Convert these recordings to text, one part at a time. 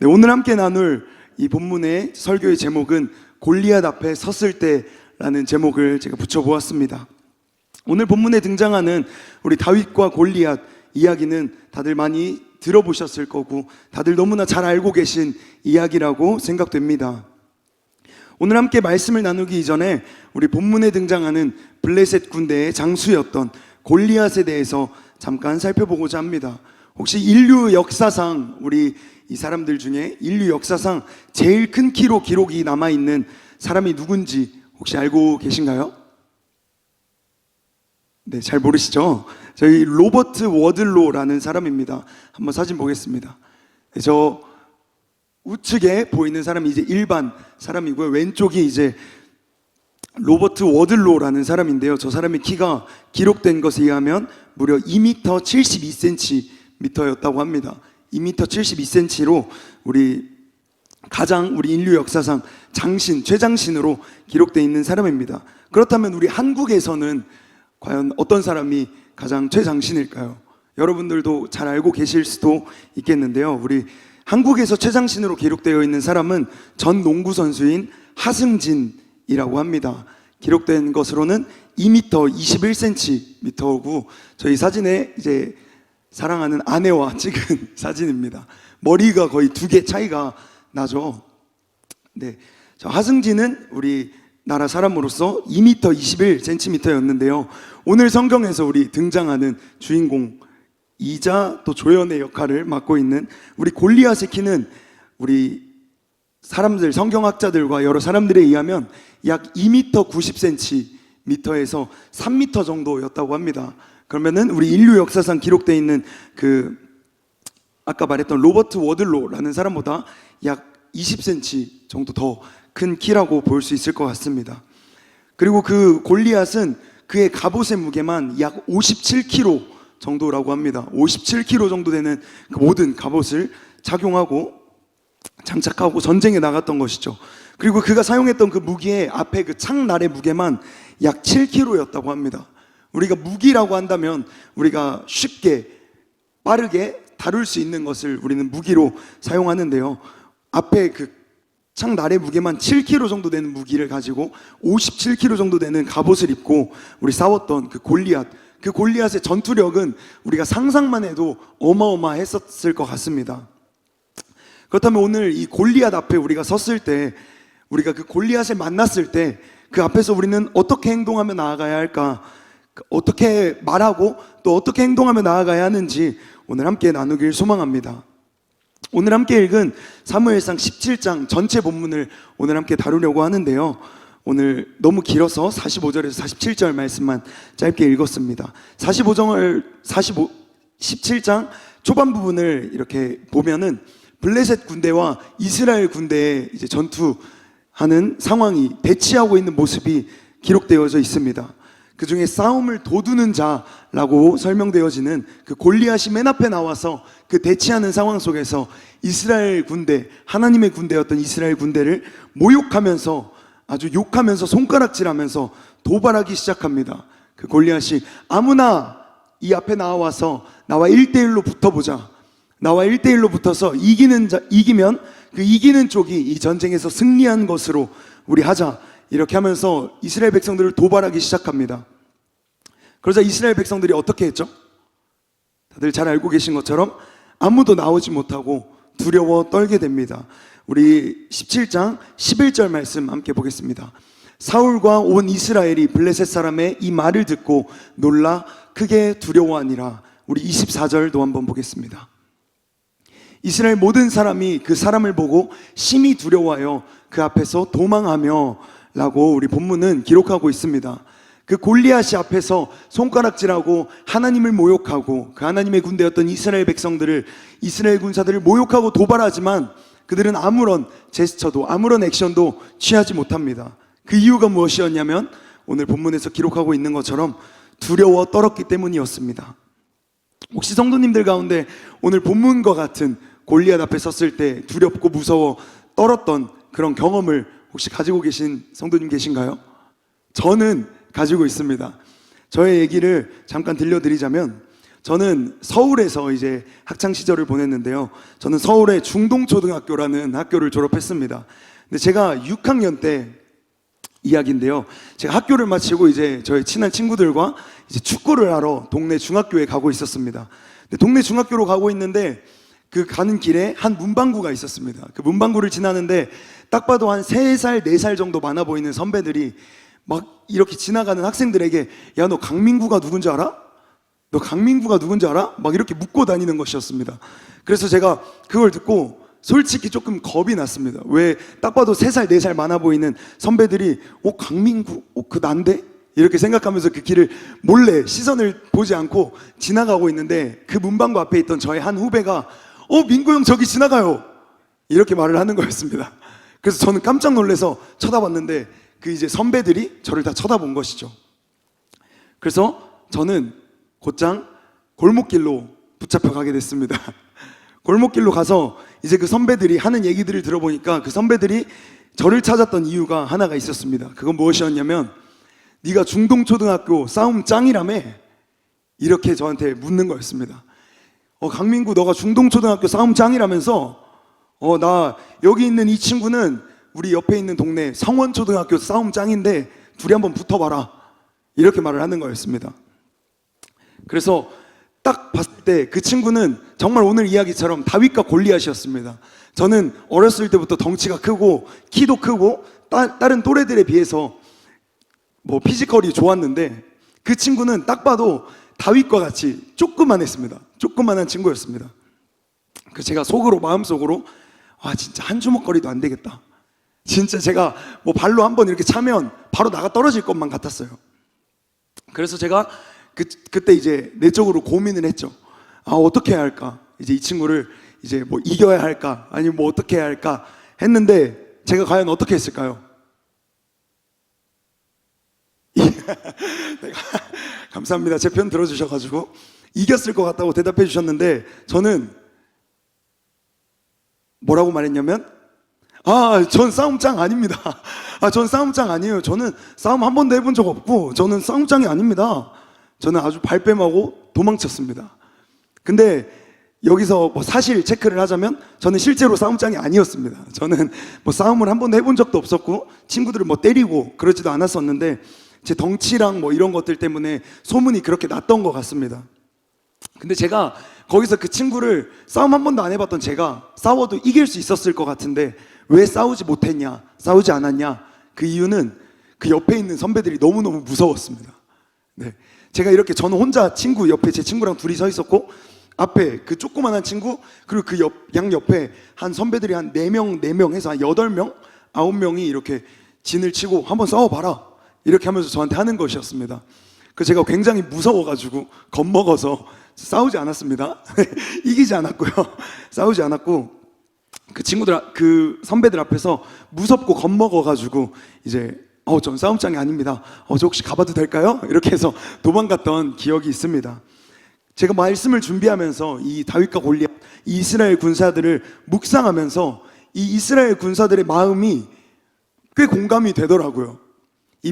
오늘 함께 나눌 이 본문의 설교의 제목은 골리앗 앞에 섰을 때라는 제목을 제가 붙여보았습니다. 오늘 본문에 등장하는 우리 다윗과 골리앗 이야기는 다들 많이 들어보셨을 거고 다들 너무나 잘 알고 계신 이야기라고 생각됩니다. 오늘 함께 말씀을 나누기 이전에 우리 본문에 등장하는 블레셋 군대의 장수였던 골리앗에 대해서 잠깐 살펴보고자 합니다. 혹시 인류 역사상 우리 이 사람들 중에 인류 역사상 제일 큰 키로 기록이 남아있는 사람이 누군지 혹시 알고 계신가요? 네, 잘 모르시죠? 저희 로버트 워들로라는 사람입니다. 한번 사진 보겠습니다. 네, 저 우측에 보이는 사람이 이제 일반 사람이고요. 왼쪽이 이제 로버트 워들로라는 사람인데요. 저 사람의 키가 기록된 것에 의하면 무려 2m 72cm였다고 합니다. 2m 72cm로 우리 인류 역사상 최장신으로 기록되어 있는 사람입니다. 그렇다면 우리 한국에서는 과연 어떤 사람이 가장 최장신일까요? 여러분들도 잘 알고 계실 수도 있겠는데요. 우리 한국에서 최장신으로 기록되어 있는 사람은 전 농구 선수인 하승진이라고 합니다. 기록된 것으로는 2m 21cm고 저희 사진에 이제 사랑하는 아내와 찍은 사진입니다. 머리가 거의 2개 차이가 나죠. 네, 저 하승진은 우리 나라 사람으로서 2m 21cm였는데요. 오늘 성경에서 우리 등장하는 주인공이자 또 조연의 역할을 맡고 있는 우리 골리앗의 키는 우리 사람들, 성경학자들과 여러 사람들에 의하면 약 2m 90cm에서 3m 정도였다고 합니다. 그러면은 우리 인류 역사상 기록되어 있는 아까 말했던 로버트 워들로라는 사람보다 약 20cm 정도 더 큰 키라고 볼 수 있을 것 같습니다. 그리고 그 골리앗은 그의 갑옷의 무게만 약 57kg 정도라고 합니다. 57kg 정도 되는 그 모든 갑옷을 착용하고 장착하고 전쟁에 나갔던 것이죠. 그리고 그가 사용했던 그 무기의 앞에 그 창날의 무게만 약 7kg였다고 합니다. 우리가 무기라고 한다면 우리가 쉽게 빠르게 다룰 수 있는 것을 우리는 무기로 사용하는데요. 앞에 그 창날의 무게만 7kg 정도 되는 무기를 가지고 57kg 정도 되는 갑옷을 입고 우리 싸웠던 그 골리앗의 전투력은 우리가 상상만 해도 어마어마했었을 것 같습니다. 그렇다면 오늘 이 골리앗 앞에 우리가 섰을 때, 우리가 그 골리앗을 만났을 때 그 앞에서 우리는 어떻게 행동하며 나아가야 할까, 어떻게 말하고 또 어떻게 행동하며 나아가야 하는지 오늘 함께 나누길 소망합니다. 오늘 함께 읽은 사무엘상 17장 전체 본문을 오늘 함께 다루려고 하는데요. 오늘 너무 길어서 45절에서 47절 말씀만 짧게 읽었습니다. 17장 초반 부분을 이렇게 보면은 블레셋 군대와 이스라엘 군대의 이제 전투하는 상황이 대치하고 있는 모습이 기록되어져 있습니다. 그 중에 싸움을 도두는 자라고 설명되어지는 그 골리앗이 맨 앞에 나와서 그 대치하는 상황 속에서 이스라엘 군대, 하나님의 군대였던 이스라엘 군대를 모욕하면서 아주 욕하면서 손가락질하면서 도발하기 시작합니다. 그 골리앗이 아무나 이 앞에 나와서 나와 1대1로 붙어보자. 나와 1대1로 붙어서 이기면 그 이기는 쪽이 이 전쟁에서 승리한 것으로 우리 하자. 이렇게 하면서 이스라엘 백성들을 도발하기 시작합니다. 그러자 이스라엘 백성들이 어떻게 했죠? 다들 잘 알고 계신 것처럼 아무도 나오지 못하고 두려워 떨게 됩니다. 우리 17장 11절 말씀 함께 보겠습니다. 사울과 온 이스라엘이 블레셋 사람의 이 말을 듣고 놀라 크게 두려워하니라. 우리 24절도 한번 보겠습니다. 이스라엘 모든 사람이 그 사람을 보고 심히 두려워하여 그 앞에서 도망하며 라고 우리 본문은 기록하고 있습니다. 그 골리앗이 앞에서 손가락질하고 하나님을 모욕하고 그 하나님의 군대였던 이스라엘 백성들을, 이스라엘 군사들을 모욕하고 도발하지만 그들은 아무런 제스처도 아무런 액션도 취하지 못합니다. 그 이유가 무엇이었냐면 오늘 본문에서 기록하고 있는 것처럼 두려워 떨었기 때문이었습니다. 혹시 성도님들 가운데 오늘 본문과 같은 골리앗 앞에 섰을 때 두렵고 무서워 떨었던 그런 경험을 혹시 가지고 계신 성도님 계신가요? 저는 가지고 있습니다. 저의 얘기를 잠깐 들려드리자면 저는 서울에서 이제 학창 시절을 보냈는데요. 저는 서울의 중동초등학교라는 학교를 졸업했습니다. 근데 제가 6학년 때 이야기인데요. 제가 학교를 마치고 이제 저희 친한 친구들과 이제 축구를 하러 동네 중학교에 가고 있었습니다. 근데 동네 중학교로 가고 있는데 그 가는 길에 한 문방구가 있었습니다. 그 문방구를 지나는데 딱 봐도 한 3살, 4살 정도 많아 보이는 선배들이 막 이렇게 지나가는 학생들에게 야, 너 강민구가 누군지 알아? 너 강민구가 누군지 알아? 막 이렇게 묻고 다니는 것이었습니다. 그래서 제가 그걸 듣고 솔직히 조금 겁이 났습니다. 왜 딱 봐도 3살, 4살 많아 보이는 선배들이 강민구? 그 난데? 이렇게 생각하면서 그 길을 몰래 시선을 보지 않고 지나가고 있는데 그 문방구 앞에 있던 저의 한 후배가 민구 형 저기 지나가요! 이렇게 말을 하는 거였습니다. 그래서 저는 깜짝 놀라서 쳐다봤는데 그 이제 선배들이 저를 다 쳐다본 것이죠. 그래서 저는 곧장 골목길로 붙잡혀 가게 됐습니다. 골목길로 가서 이제 그 선배들이 하는 얘기들을 들어보니까 그 선배들이 저를 찾았던 이유가 하나가 있었습니다. 그건 무엇이었냐면 네가 중동초등학교 싸움 짱이라며? 이렇게 저한테 묻는 거였습니다. 강민구 너가 중동초등학교 싸움 짱이라면서 나 여기 있는 이 친구는 우리 옆에 있는 동네 성원초등학교 싸움 짱인데 둘이 한번 붙어봐라. 이렇게 말을 하는 거였습니다. 그래서 딱 봤을 때 그 친구는 정말 오늘 이야기처럼 다윗과 골리앗이었습니다. 저는 어렸을 때부터 덩치가 크고 키도 크고 다른 또래들에 비해서 피지컬이 좋았는데 그 친구는 딱 봐도 다윗과 같이 조그만했습니다. 조그만한 친구였습니다. 그 제가 마음속으로 진짜 한 주먹거리도 안 되겠다. 진짜 제가 발로 한번 이렇게 차면 바로 나가 떨어질 것만 같았어요. 그래서 제가 그때 이제 내적으로 고민을 했죠. 어떻게 해야 할까? 이제 이 친구를 이제 이겨야 할까? 아니면 어떻게 해야 할까? 했는데 제가 과연 어떻게 했을까요? 감사합니다. 제 편 들어주셔가지고 이겼을 것 같다고 대답해 주셨는데 저는 뭐라고 말했냐면 전 싸움짱 아닙니다. 전 싸움짱 아니에요. 저는 싸움 한 번도 해본 적 없고 저는 싸움짱이 아닙니다. 저는 아주 발뺌하고 도망쳤습니다. 근데 여기서 사실 체크를 하자면 저는 실제로 싸움짱이 아니었습니다. 저는 싸움을 한 번도 해본 적도 없었고 친구들을 때리고 그러지도 않았었는데 제 덩치랑 이런 것들 때문에 소문이 그렇게 났던 것 같습니다. 근데 제가 거기서 그 친구를 싸움 한 번도 안 해봤던 제가 싸워도 이길 수 있었을 것 같은데 왜 싸우지 못했냐, 싸우지 않았냐, 그 이유는 그 옆에 있는 선배들이 너무너무 무서웠습니다. 네. 제가 이렇게 저는 혼자 친구 옆에 제 친구랑 둘이 서 있었고 앞에 그 조그만한 친구 그리고 그 양옆에 한 선배들이 한 4명 해서 한 8명, 9명이 이렇게 진을 치고 한번 싸워봐라 이렇게 하면서 저한테 하는 것이었습니다. 그 제가 굉장히 무서워가지고 겁먹어서 싸우지 않았습니다. 이기지 않았고요. 싸우지 않았고 그 선배들 앞에서 무섭고 겁먹어가지고 이제 전 싸움장이 아닙니다. 저 혹시 가봐도 될까요? 이렇게 해서 도망갔던 기억이 있습니다. 제가 말씀을 준비하면서 이 다윗과 골리앗, 이 이스라엘 군사들을 묵상하면서 이 이스라엘 군사들의 마음이 꽤 공감이 되더라고요. 이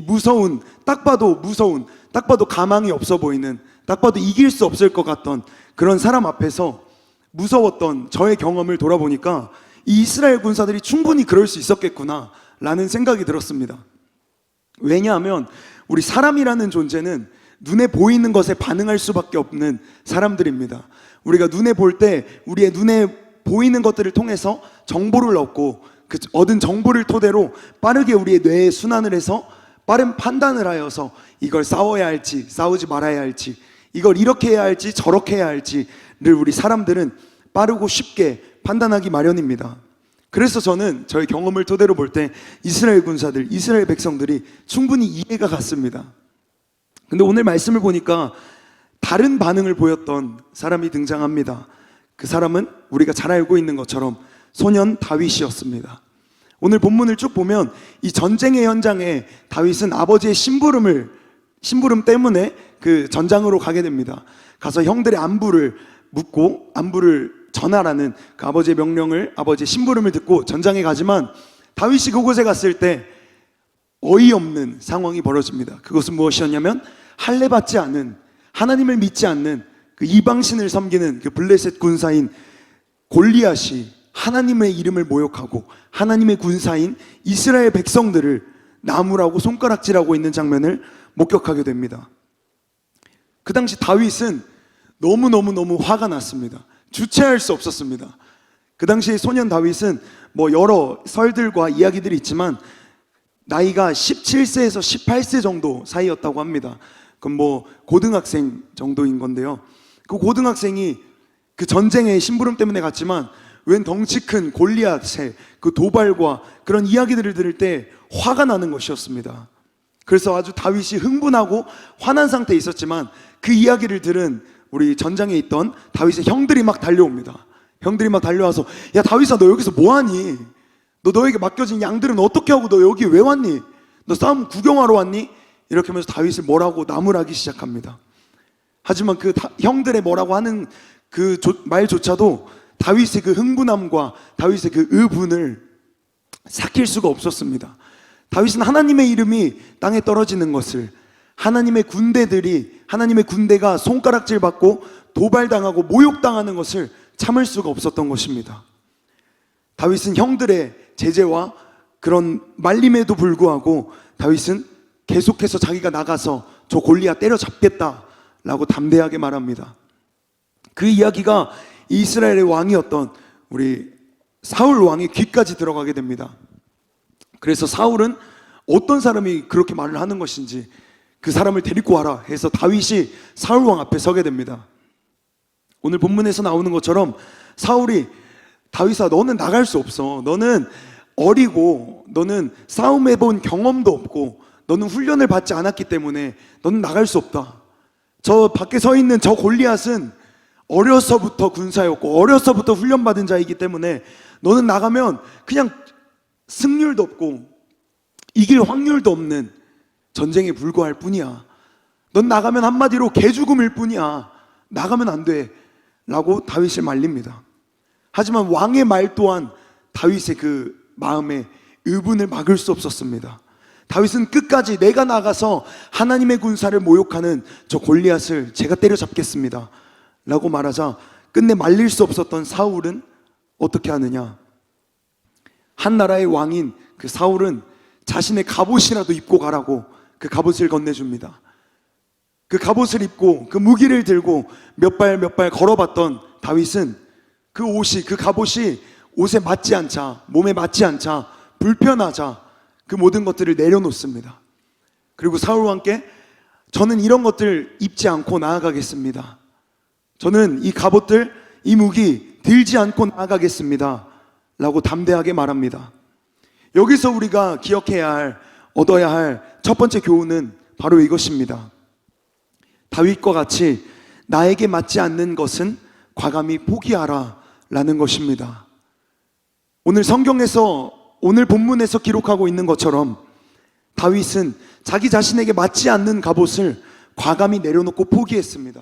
딱 봐도 가망이 없어 보이는, 딱 봐도 이길 수 없을 것 같던 그런 사람 앞에서 무서웠던 저의 경험을 돌아보니까 이 이스라엘 군사들이 충분히 그럴 수 있었겠구나 라는 생각이 들었습니다. 왜냐하면 우리 사람이라는 존재는 눈에 보이는 것에 반응할 수밖에 없는 사람들입니다. 우리가 눈에 볼 때 우리의 눈에 보이는 것들을 통해서 정보를 얻고 그 얻은 정보를 토대로 빠르게 우리의 뇌에 순환을 해서 빠른 판단을 하여서 이걸 싸워야 할지 싸우지 말아야 할지, 이걸 이렇게 해야 할지 저렇게 해야 할지를 우리 사람들은 빠르고 쉽게 판단하기 마련입니다. 그래서 저는 저의 경험을 토대로 볼 때 이스라엘 군사들, 이스라엘 백성들이 충분히 이해가 갔습니다. 근데 오늘 말씀을 보니까 다른 반응을 보였던 사람이 등장합니다. 그 사람은 우리가 잘 알고 있는 것처럼 소년 다윗이었습니다. 오늘 본문을 쭉 보면 이 전쟁의 현장에 다윗은 아버지의 심부름 때문에 그 전장으로 가게 됩니다. 가서 형들의 안부를 묻고 안부를 전하라는 그 아버지의 명령을, 아버지의 심부름을 듣고 전장에 가지만 다윗이 그곳에 갔을 때 어이없는 상황이 벌어집니다. 그것은 무엇이었냐면 할례 받지 않은, 하나님을 믿지 않는 그 이방신을 섬기는 그 블레셋 군사인 골리앗이 하나님의 이름을 모욕하고 하나님의 군사인 이스라엘 백성들을 나무라고 손가락질하고 있는 장면을 목격하게 됩니다. 그 당시 다윗은 너무너무 화가 났습니다. 주체할 수 없었습니다. 그 당시 소년 다윗은 뭐 여러 설들과 이야기들이 있지만 나이가 17세에서 18세 정도 사이였다고 합니다. 그럼 뭐 고등학생 정도인 건데요. 그 고등학생이 그 전쟁의 심부름 때문에 갔지만 웬 덩치 큰 골리앗의 그 도발과 그런 이야기들을 들을 때 화가 나는 것이었습니다. 그래서 아주 다윗이 흥분하고 화난 상태에 있었지만 그 이야기를 들은 우리 전장에 있던 다윗의 형들이 막 달려옵니다. 형들이 막 달려와서 야 다윗아 너 여기서 뭐하니? 너 너에게 맡겨진 양들은 어떻게 하고 너 여기 왜 왔니? 너 싸움 구경하러 왔니? 이렇게 하면서 다윗을 뭐라고 나무라기 시작합니다. 하지만 그 형들의 뭐라고 하는 그 말조차도 다윗의 그 흥분함과 다윗의 그 의분을 삭힐 수가 없었습니다. 다윗은 하나님의 이름이 땅에 떨어지는 것을, 하나님의 군대가 손가락질 받고 도발당하고 모욕당하는 것을 참을 수가 없었던 것입니다. 다윗은 형들의 제재와 그런 말림에도 불구하고 다윗은 계속해서 자기가 나가서 저 골리앗 때려잡겠다라고 담대하게 말합니다. 그 이야기가 이스라엘의 왕이었던 우리 사울 왕의 귀까지 들어가게 됩니다. 그래서 사울은 어떤 사람이 그렇게 말을 하는 것인지 그 사람을 데리고 와라 해서 다윗이 사울 왕 앞에 서게 됩니다. 오늘 본문에서 나오는 것처럼 사울이 다윗아 너는 나갈 수 없어. 너는 어리고 너는 싸움해본 경험도 없고 너는 훈련을 받지 않았기 때문에 너는 나갈 수 없다. 저 밖에 서 있는 저 골리앗은 어려서부터 군사였고 어려서부터 훈련받은 자이기 때문에 너는 나가면 그냥 승률도 없고 이길 확률도 없는 전쟁에 불과할 뿐이야. 넌 나가면 한마디로 개죽음일 뿐이야. 나가면 안 돼 라고 다윗을 말립니다. 하지만 왕의 말 또한 다윗의 그 마음에 의분을 막을 수 없었습니다. 다윗은 끝까지 내가 나가서 하나님의 군사를 모욕하는 저 골리앗을 제가 때려잡겠습니다 라고 말하자 끝내 말릴 수 없었던 사울은 어떻게 하느냐? 한 나라의 왕인 그 사울은 자신의 갑옷이라도 입고 가라고 그 갑옷을 건네줍니다. 그 갑옷을 입고 그 무기를 들고 몇 발 걸어봤던 다윗은 그 갑옷이 옷에 맞지 않자, 몸에 맞지 않자, 불편하자 그 모든 것들을 내려놓습니다. 그리고 사울 왕께 저는 이런 것들 입지 않고 나아가겠습니다. 저는 이 갑옷들, 이 무기 들지 않고 나아가겠습니다 라고 담대하게 말합니다. 여기서 우리가 기억해야 할, 얻어야 할 첫 번째 교훈은 바로 이것입니다. 다윗과 같이 나에게 맞지 않는 것은 과감히 포기하라 라는 것입니다. 오늘 성경에서, 오늘 본문에서 기록하고 있는 것처럼 다윗은 자기 자신에게 맞지 않는 갑옷을 과감히 내려놓고 포기했습니다.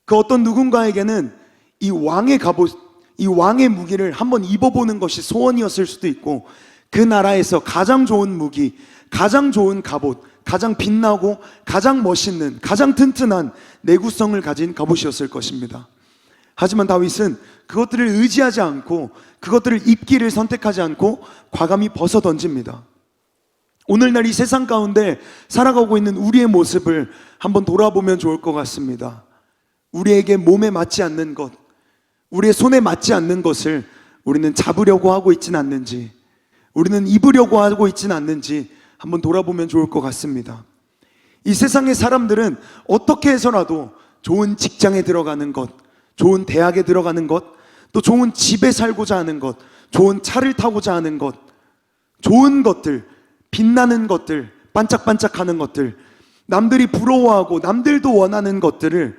그 어떤 누군가에게는 이 왕의 갑옷, 이 왕의 무기를 한번 입어보는 것이 소원이었을 수도 있고 그 나라에서 가장 좋은 무기, 가장 좋은 갑옷, 가장 빛나고 가장 멋있는, 가장 튼튼한 내구성을 가진 갑옷이었을 것입니다. 하지만 다윗은 그것들을 의지하지 않고 그것들을 입기를 선택하지 않고 과감히 벗어 던집니다. 오늘날 이 세상 가운데 살아가고 있는 우리의 모습을 한번 돌아보면 좋을 것 같습니다. 우리에게 몸에 맞지 않는 것, 우리의 손에 맞지 않는 것을 우리는 잡으려고 하고 있지는 않는지, 우리는 입으려고 하고 있지는 않는지 한번 돌아보면 좋을 것 같습니다. 이 세상의 사람들은 어떻게 해서라도 좋은 직장에 들어가는 것, 좋은 대학에 들어가는 것, 또 좋은 집에 살고자 하는 것, 좋은 차를 타고자 하는 것, 좋은 것들, 빛나는 것들, 반짝반짝하는 것들, 남들이 부러워하고 남들도 원하는 것들을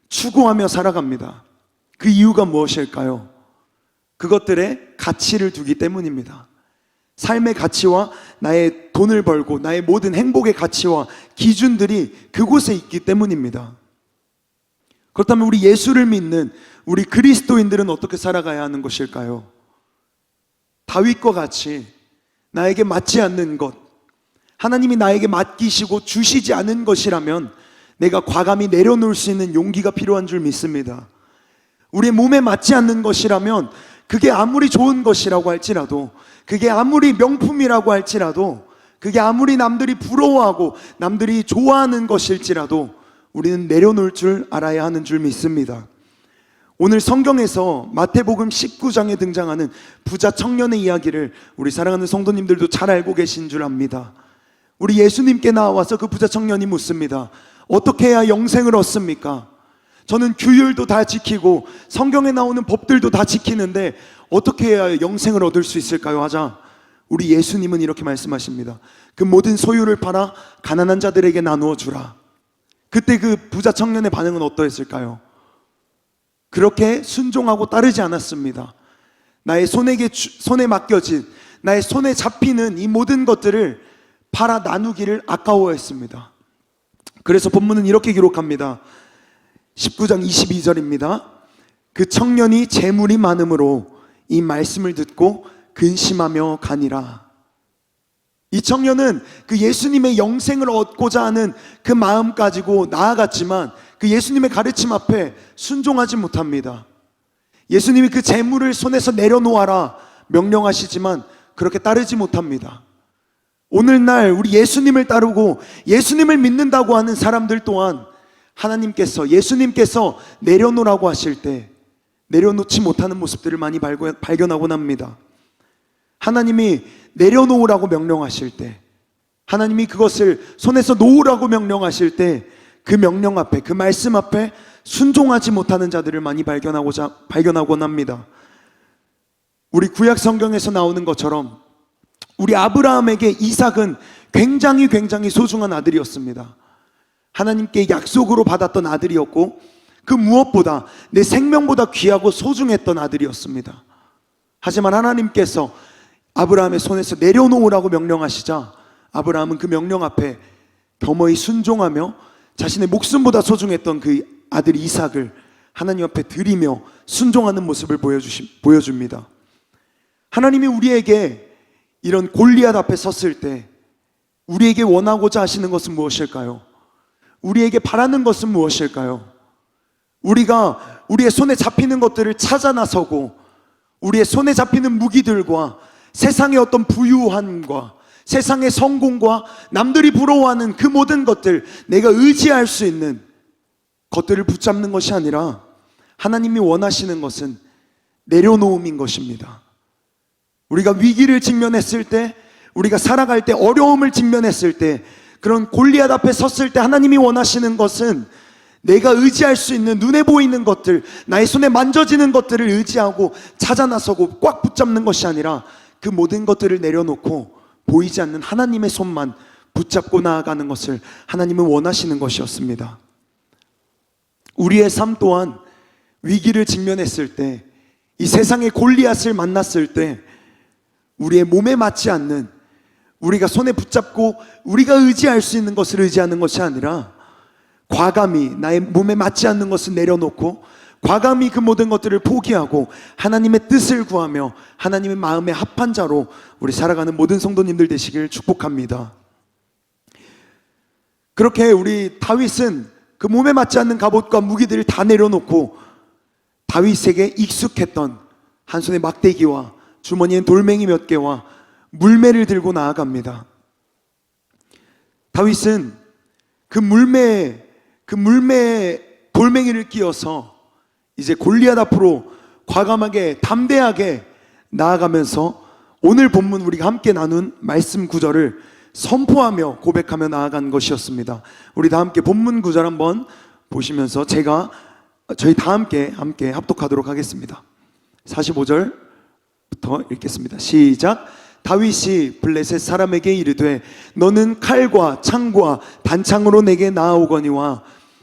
추구하며 살아갑니다. 그 이유가 무엇일까요? 그것들의 가치를 두기 때문입니다. 삶의 가치와 나의 돈을 벌고 나의 모든 행복의 가치와 기준들이 그곳에 있기 때문입니다. 그렇다면 우리 예수를 믿는 우리 그리스도인들은 어떻게 살아가야 하는 것일까요? 다윗과 같이 나에게 맞지 않는 것, 하나님이 나에게 맡기시고 주시지 않은 것이라면 내가 과감히 내려놓을 수 있는 용기가 필요한 줄 믿습니다. 우리의 몸에 맞지 않는 것이라면 그게 아무리 좋은 것이라고 할지라도, 그게 아무리 명품이라고 할지라도, 그게 아무리 남들이 부러워하고 남들이 좋아하는 것일지라도 우리는 내려놓을 줄 알아야 하는 줄 믿습니다. 오늘 성경에서 마태복음 19장에 등장하는 부자 청년의 이야기를 우리 사랑하는 성도님들도 잘 알고 계신 줄 압니다. 우리 예수님께 나와서 그 부자 청년이 묻습니다. 어떻게 해야 영생을 얻습니까? 저는 규율도 다 지키고 성경에 나오는 법들도 다 지키는데 어떻게 해야 영생을 얻을 수 있을까요? 하자 우리 예수님은 이렇게 말씀하십니다. 그 모든 소유를 팔아 가난한 자들에게 나누어 주라. 그때 그 부자 청년의 반응은 어떠했을까요? 그렇게 순종하고 따르지 않았습니다. 나의 손에 맡겨진, 나의 손에 잡히는 이 모든 것들을 팔아 나누기를 아까워했습니다. 그래서 본문은 이렇게 기록합니다. 19장 22절입니다. 그 청년이 재물이 많음으로 이 말씀을 듣고 근심하며 가니라. 이 청년은 그 예수님의 영생을 얻고자 하는 그 마음 가지고 나아갔지만 그 예수님의 가르침 앞에 순종하지 못합니다. 예수님이 그 재물을 손에서 내려놓아라 명령하시지만 그렇게 따르지 못합니다. 오늘날 우리 예수님을 따르고 예수님을 믿는다고 하는 사람들 또한 하나님께서, 예수님께서 내려놓으라고 하실 때 내려놓지 못하는 모습들을 많이 발견하곤 합니다. 하나님이 내려놓으라고 명령하실 때, 하나님이 그것을 손에서 놓으라고 명령하실 때 그 명령 앞에, 그 말씀 앞에 순종하지 못하는 자들을 많이 발견하곤 합니다. 우리 구약 성경에서 나오는 것처럼 우리 아브라함에게 이삭은 굉장히 소중한 아들이었습니다. 하나님께 약속으로 받았던 아들이었고 그 무엇보다 내 생명보다 귀하고 소중했던 아들이었습니다. 하지만 하나님께서 아브라함의 손에서 내려놓으라고 명령하시자 아브라함은 그 명령 앞에 겸허히 순종하며 자신의 목숨보다 소중했던 그 아들 이삭을 하나님 앞에 드리며 순종하는 모습을 보여줍니다. 하나님이 우리에게 이런 골리앗 앞에 섰을 때 우리에게 원하고자 하시는 것은 무엇일까요? 우리에게 바라는 것은 무엇일까요? 우리가 우리의 손에 잡히는 것들을 찾아 나서고 우리의 손에 잡히는 무기들과 세상의 어떤 부유함과 세상의 성공과 남들이 부러워하는 그 모든 것들, 내가 의지할 수 있는 것들을 붙잡는 것이 아니라 하나님이 원하시는 것은 내려놓음인 것입니다. 우리가 위기를 직면했을 때, 우리가 살아갈 때, 어려움을 직면했을 때, 그런 골리앗 앞에 섰을 때 하나님이 원하시는 것은 내가 의지할 수 있는 눈에 보이는 것들, 나의 손에 만져지는 것들을 의지하고 찾아 나서고 꽉 붙잡는 것이 아니라 그 모든 것들을 내려놓고 보이지 않는 하나님의 손만 붙잡고 나아가는 것을 하나님은 원하시는 것이었습니다. 우리의 삶 또한 위기를 직면했을 때, 이 세상의 골리앗을 만났을 때 우리의 몸에 맞지 않는, 우리가 손에 붙잡고 우리가 의지할 수 있는 것을 의지하는 것이 아니라 과감히 나의 몸에 맞지 않는 것을 내려놓고 과감히 그 모든 것들을 포기하고 하나님의 뜻을 구하며 하나님의 마음에 합한 자로 우리 살아가는 모든 성도님들 되시길 축복합니다. 그렇게 우리 다윗은 그 몸에 맞지 않는 갑옷과 무기들을 다 내려놓고 다윗에게 익숙했던 한 손에 막대기와 주머니엔 돌멩이 몇 개와 물매를 들고 나아갑니다. 다윗은 그 물매에 돌멩이를 끼워서 이제 골리앗 앞으로 과감하게 담대하게 나아가면서 오늘 본문 우리가 함께 나눈 말씀 구절을 선포하며 고백하며 나아간 것이었습니다. 우리 다 함께 본문 구절 한번 보시면서 저희 다 함께 합독하도록 하겠습니다. 45절부터 읽겠습니다. 시작. 다윗이 블레셋 사람에게 이르되 너는 칼과 창과 단창으로 내게 나아오거니와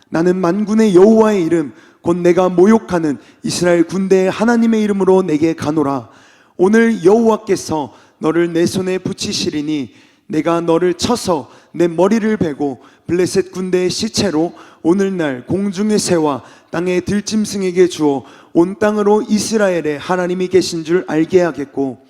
나는 만군의 여호와의 이름 곧 내가 모욕하는 이스라엘 군대의 하나님의 이름으로 내게 가노라. 오늘 여호와께서 너를 내 손에 붙이시리니 내가 너를 쳐서 내 머리를 베고 블레셋 군대의 시체로 오늘날 공중의 새와 땅의 들짐승에게 주어 온 땅으로 이스라엘의 하나님이 계신 줄 알게 하겠고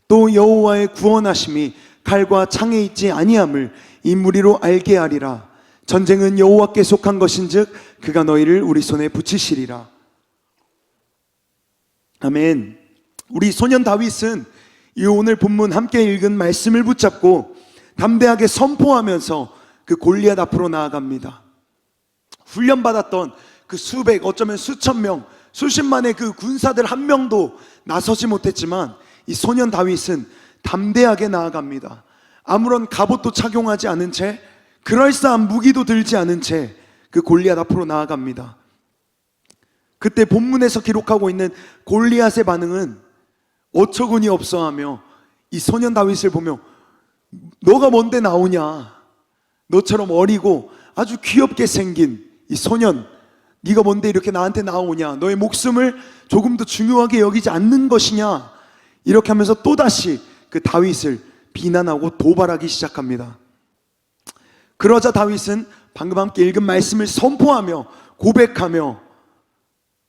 또 여호와의 구원하심이 칼과 창에 있지 아니함을 이 무리로 알게 하리라. 전쟁은 여호와께 속한 것인즉 그가 너희를 우리 손에 붙이시리라. 아멘. 우리 소년 다윗은 이 오늘 본문 함께 읽은 말씀을 붙잡고 담대하게 선포하면서 그 골리앗 앞으로 나아갑니다. 훈련받았던 그 수백, 어쩌면 수천 명, 수십만의 그 군사들 한 명도 나서지 못했지만 이 소년 다윗은 담대하게 나아갑니다. 아무런 갑옷도 착용하지 않은 채, 그럴싸한 무기도 들지 않은 채 그 골리앗 앞으로 나아갑니다. 그때 본문에서 기록하고 있는 골리앗의 반응은 어처구니 없어하며 이 소년 다윗을 보며 너가 뭔데 나오냐, 너처럼 어리고 아주 귀엽게 생긴 이 소년, 네가 뭔데 이렇게 나한테 나오냐, 너의 목숨을 조금도 중요하게 여기지 않는 것이냐, 이렇게 하면서 또다시 그 다윗을 비난하고 도발하기 시작합니다. 그러자 다윗은 방금 함께 읽은 말씀을 선포하며 고백하며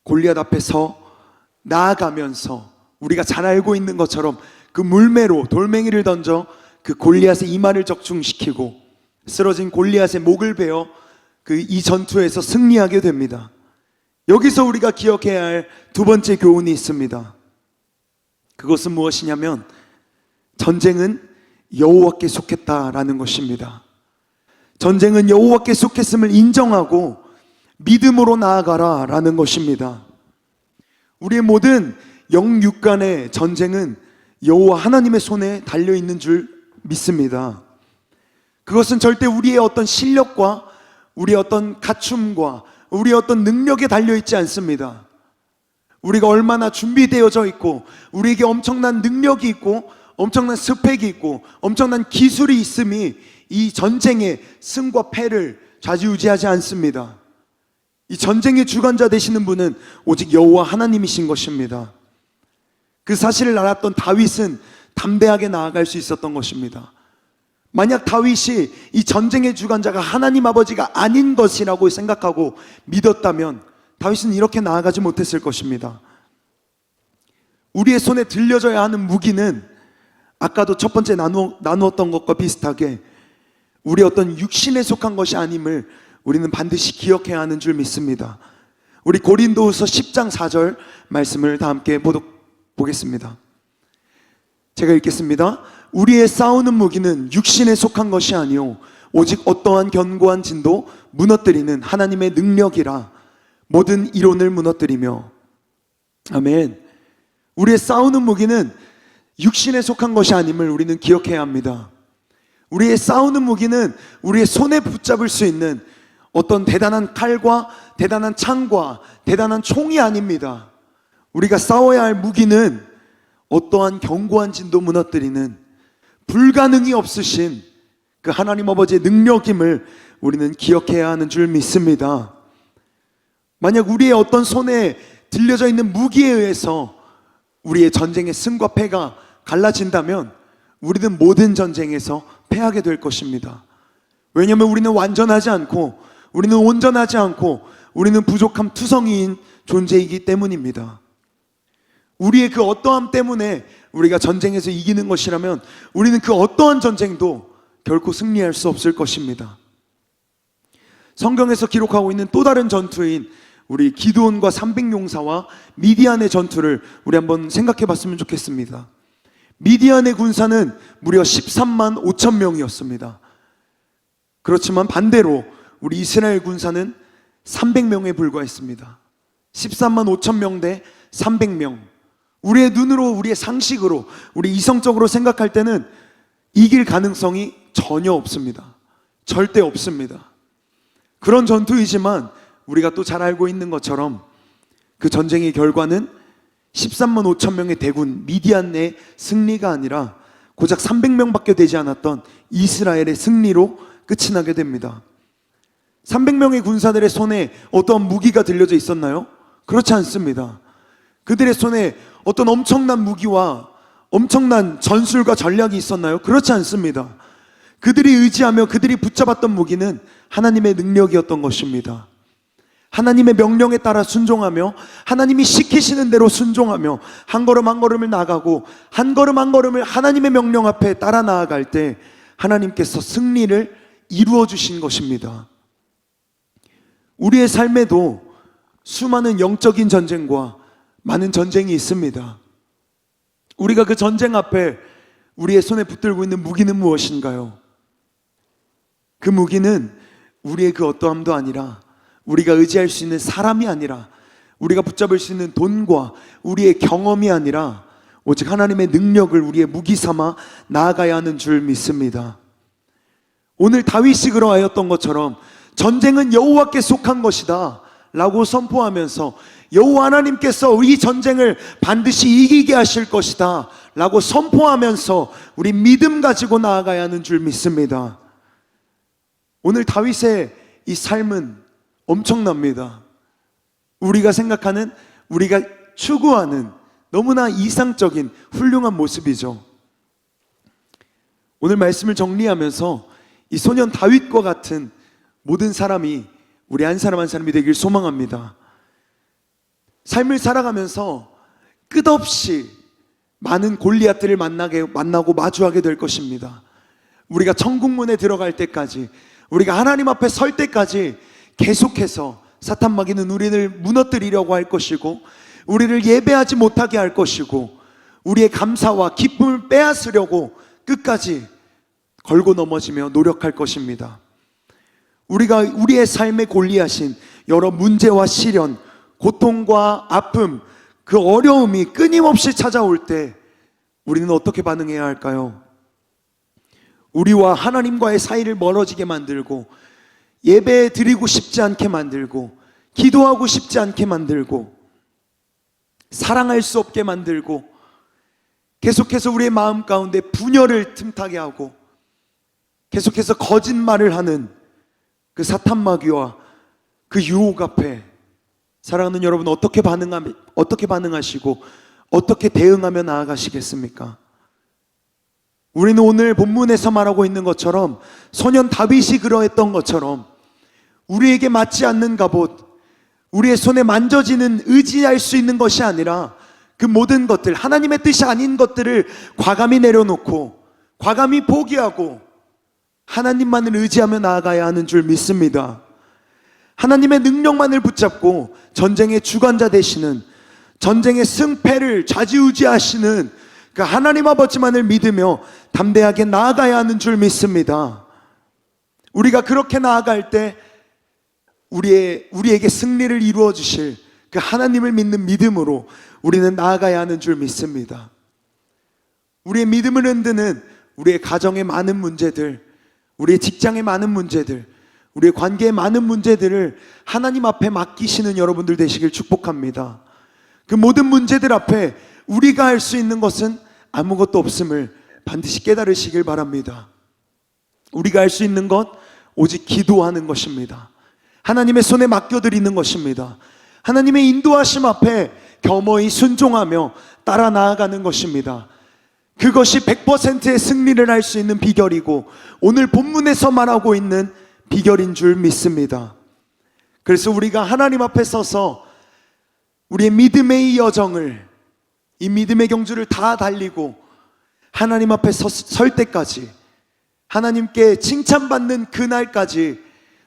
골리앗 앞에 서 나아가면서 우리가 잘 알고 있는 것처럼 그 물매로 돌멩이를 던져 그 골리앗의 이마를 적중시키고 쓰러진 골리앗의 목을 베어 그 이 전투에서 승리하게 됩니다. 여기서 우리가 기억해야 할 두 번째 교훈이 있습니다. 그것은 무엇이냐면 전쟁은 여호와께 속했다라는 것입니다. 전쟁은 여호와께 속했음을 인정하고 믿음으로 나아가라 라는 것입니다. 우리의 모든 영육 간의 전쟁은 여호와 하나님의 손에 달려있는 줄 믿습니다. 그것은 절대 우리의 어떤 실력과 우리의 어떤 갖춤과 우리의 어떤 능력에 달려있지 않습니다. 우리가 얼마나 준비되어져 있고 우리에게 엄청난 능력이 있고 엄청난 스펙이 있고 엄청난 기술이 있음이 이 전쟁의 승과 패를 좌지우지하지 않습니다. 이 전쟁의 주관자 되시는 분은 오직 여호와 하나님이신 것입니다. 그 사실을 알았던 다윗은 담대하게 나아갈 수 있었던 것입니다. 만약 다윗이 이 전쟁의 주관자가 하나님 아버지가 아닌 것이라고 생각하고 믿었다면 다윗은 이렇게 나아가지 못했을 것입니다. 우리의 손에 들려져야 하는 무기는 아까도 첫 번째 나누었던 것과 비슷하게 우리 어떤 육신에 속한 것이 아님을 우리는 반드시 기억해야 하는 줄 믿습니다. 우리 고린도후서 10장 4절 말씀을 다 함께 보겠습니다. 제가 읽겠습니다. 우리의 싸우는 무기는 육신에 속한 것이 아니요 오직 어떠한 견고한 진도 무너뜨리는 하나님의 능력이라 모든 이론을 무너뜨리며. 아멘. 우리의 싸우는 무기는 육신에 속한 것이 아님을 우리는 기억해야 합니다. 우리의 싸우는 무기는 우리의 손에 붙잡을 수 있는 어떤 대단한 칼과 대단한 창과 대단한 총이 아닙니다. 우리가 싸워야 할 무기는 어떠한 견고한 진도 무너뜨리는 불가능이 없으신 그 하나님 아버지의 능력임을 우리는 기억해야 하는 줄 믿습니다. 만약 우리의 어떤 손에 들려져 있는 무기에 의해서 우리의 전쟁의 승과 패가 갈라진다면 우리는 모든 전쟁에서 패하게 될 것입니다. 왜냐하면 우리는 완전하지 않고 우리는 온전하지 않고 우리는 부족함 투성이인 존재이기 때문입니다. 우리의 그 어떠함 때문에 우리가 전쟁에서 이기는 것이라면 우리는 그 어떠한 전쟁도 결코 승리할 수 없을 것입니다. 성경에서 기록하고 있는 또 다른 전투인 우리 기드온과 300용사와 미디안의 전투를 우리 한번 생각해 봤으면 좋겠습니다. 미디안의 군사는 무려 13만 5천 명이었습니다. 그렇지만 반대로 우리 이스라엘 군사는 300명에 불과했습니다. 13만 5천 명 대 300명. 우리의 눈으로, 우리의 상식으로, 우리 이성적으로 생각할 때는 이길 가능성이 전혀 없습니다. 절대 없습니다. 그런 전투이지만 우리가 또 잘 알고 있는 것처럼 그 전쟁의 결과는 13만 5천 명의 대군 미디안의 승리가 아니라 고작 300명밖에 되지 않았던 이스라엘의 승리로 끝이 나게 됩니다. 300명의 군사들의 손에 어떤 무기가 들려져 있었나요? 그렇지 않습니다. 그들의 손에 어떤 엄청난 무기와 엄청난 전술과 전략이 있었나요? 그렇지 않습니다. 그들이 의지하며 그들이 붙잡았던 무기는 하나님의 능력이었던 것입니다. 하나님의 명령에 따라 순종하며 하나님이 시키시는 대로 순종하며 한 걸음 한 걸음을 나가고 한 걸음 한 걸음을 하나님의 명령 앞에 따라 나아갈 때 하나님께서 승리를 이루어 주신 것입니다. 우리의 삶에도 수많은 영적인 전쟁과 많은 전쟁이 있습니다. 우리가 그 전쟁 앞에 우리의 손에 붙들고 있는 무기는 무엇인가요? 그 무기는 우리의 그 어떠함도 아니라, 우리가 의지할 수 있는 사람이 아니라, 우리가 붙잡을 수 있는 돈과 우리의 경험이 아니라 오직 하나님의 능력을 우리의 무기 삼아 나아가야 하는 줄 믿습니다. 오늘 다윗이 그러하였던 것처럼 전쟁은 여호와께 속한 것이다 라고 선포하면서, 여호와 하나님께서 이 전쟁을 반드시 이기게 하실 것이다 라고 선포하면서 우리 믿음 가지고 나아가야 하는 줄 믿습니다. 오늘 다윗의 이 삶은 엄청납니다. 우리가 생각하는, 우리가 추구하는 너무나 이상적인 훌륭한 모습이죠. 오늘 말씀을 정리하면서 이 소년 다윗과 같은 모든 사람이 우리 한 사람 한 사람이 되길 소망합니다. 삶을 살아가면서 끝없이 많은 골리앗들을 만나고 마주하게 될 것입니다. 우리가 천국문에 들어갈 때까지, 우리가 하나님 앞에 설 때까지 계속해서 사탄 마귀는 우리를 무너뜨리려고 할 것이고, 우리를 예배하지 못하게 할 것이고, 우리의 감사와 기쁨을 빼앗으려고 끝까지 걸고 넘어지며 노력할 것입니다. 우리가 우리의 삶의 골리앗인 여러 문제와 시련, 고통과 아픔, 그 어려움이 끊임없이 찾아올 때 우리는 어떻게 반응해야 할까요? 우리와 하나님과의 사이를 멀어지게 만들고, 예배 드리고 싶지 않게 만들고, 기도하고 싶지 않게 만들고, 사랑할 수 없게 만들고, 계속해서 우리의 마음 가운데 분열을 틈타게 하고, 계속해서 거짓말을 하는 그 사탄 마귀와 그 유혹 앞에 사랑하는 여러분, 어떻게 반응하시고 어떻게 대응하며 나아가시겠습니까? 우리는 오늘 본문에서 말하고 있는 것처럼, 소년 다윗이 그러했던 것처럼, 우리에게 맞지 않는 갑옷, 우리의 손에 만져지는 의지할 수 있는 것이 아니라 그 모든 것들, 하나님의 뜻이 아닌 것들을 과감히 내려놓고 과감히 포기하고 하나님만을 의지하며 나아가야 하는 줄 믿습니다. 하나님의 능력만을 붙잡고 전쟁의 주관자 되시는, 전쟁의 승패를 좌지우지하시는 그 하나님 아버지만을 믿으며 담대하게 나아가야 하는 줄 믿습니다. 우리가 그렇게 나아갈 때 우리에게 승리를 이루어 주실 그 하나님을 믿는 믿음으로 우리는 나아가야 하는 줄 믿습니다. 우리의 믿음을 흔드는 우리의 가정의 많은 문제들, 우리의 직장의 많은 문제들, 우리의 관계의 많은 문제들을 하나님 앞에 맡기시는 여러분들 되시길 축복합니다. 그 모든 문제들 앞에 우리가 할 수 있는 것은 아무것도 없음을 반드시 깨달으시길 바랍니다. 우리가 할 수 있는 것 오직 기도하는 것입니다. 하나님의 손에 맡겨드리는 것입니다. 하나님의 인도하심 앞에 겸허히 순종하며 따라 나아가는 것입니다. 그것이 100%의 승리를 할 수 있는 비결이고, 오늘 본문에서 말하고 있는 비결인 줄 믿습니다. 그래서 우리가 하나님 앞에 서서 우리의 믿음의 이 여정을, 이 믿음의 경주를 다 달리고 하나님 앞에 설 때까지, 하나님께 칭찬받는 그날까지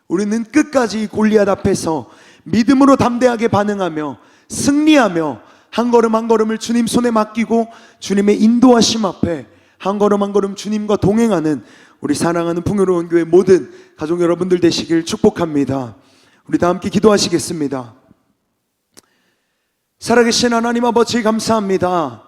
우리는 끝까지 골리앗 앞에서 믿음으로 담대하게 반응하며 승리하며 한 걸음 한 걸음을 주님 손에 맡기고 주님의 인도하심 앞에 한 걸음 한 걸음 주님과 동행하는 우리 사랑하는 풍요로운 교회 모든 가족 여러분들 되시길 축복합니다. 우리 다 함께 기도하시겠습니다. 살아계신 하나님 아버지 감사합니다.